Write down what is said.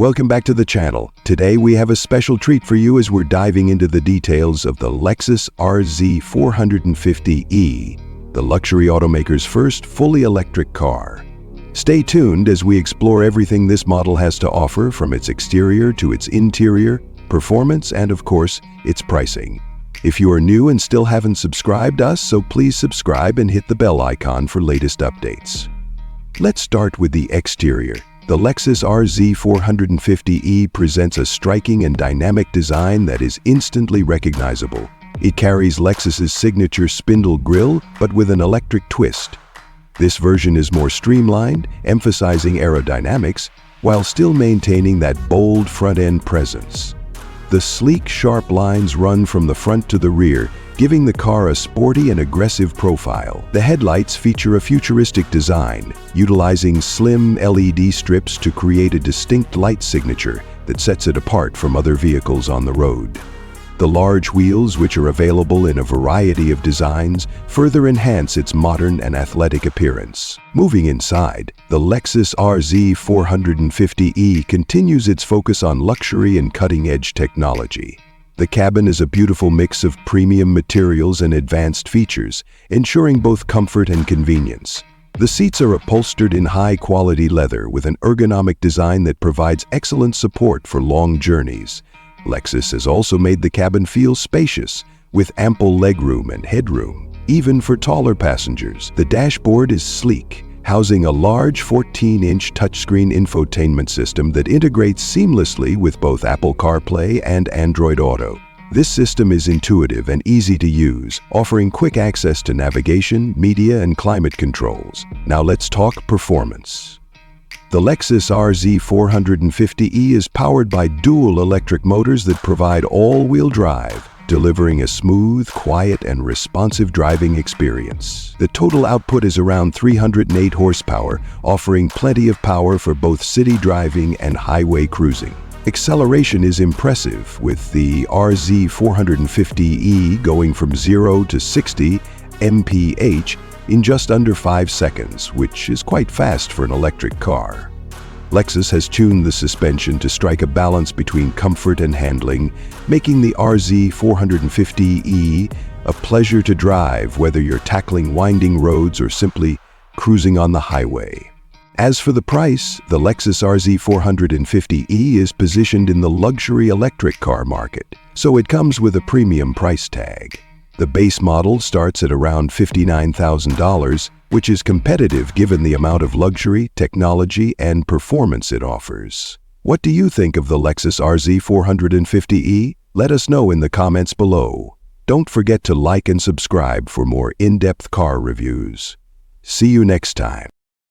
Welcome back to the channel. Today we have a special treat for you as we're diving into the details of the Lexus RZ450e, the luxury automaker's first fully electric car. Stay tuned as we explore everything this model has to offer, from its exterior to its interior, performance, and of course, its pricing. If you are new and still haven't subscribed us, so please subscribe and hit the bell icon for latest updates. Let's start with the exterior. The Lexus RZ450e presents a striking and dynamic design that is instantly recognizable. It carries Lexus's signature spindle grille, but with an electric twist. This version is more streamlined, emphasizing aerodynamics, while still maintaining that bold front-end presence. The sleek, sharp lines run from the front to the rear, giving the car a sporty and aggressive profile. The headlights feature a futuristic design, utilizing slim LED strips to create a distinct light signature that sets it apart from other vehicles on the road. The large wheels, which are available in a variety of designs, further enhance its modern and athletic appearance. Moving inside, the Lexus RZ450e continues its focus on luxury and cutting-edge technology. The cabin is a beautiful mix of premium materials and advanced features, ensuring both comfort and convenience. The seats are upholstered in high-quality leather with an ergonomic design that provides excellent support for long journeys. Lexus has also made the cabin feel spacious, with ample legroom and headroom, even for taller passengers. The dashboard is sleek, housing a large 14-inch touchscreen infotainment system that integrates seamlessly with both Apple CarPlay and Android Auto. This system is intuitive and easy to use, offering quick access to navigation, media, and climate controls. Now let's talk performance. The Lexus RZ450e is powered by dual electric motors that provide all-wheel drive, delivering a smooth, quiet, and responsive driving experience. The total output is around 308 horsepower, offering plenty of power for both city driving and highway cruising. Acceleration is impressive, with the RZ450e going from 0 to 60 mph in just under 5 seconds, which is quite fast for an electric car. Lexus has tuned the suspension to strike a balance between comfort and handling, making the RZ450e a pleasure to drive, whether you're tackling winding roads or simply cruising on the highway. As for the price, the Lexus RZ450e is positioned in the luxury electric car market, so it comes with a premium price tag. The base model starts at around $59,000, which is competitive given the amount of luxury, technology, and performance it offers. What do you think of the Lexus RZ450e? Let us know in the comments below. Don't forget to like and subscribe for more in-depth car reviews. See you next time.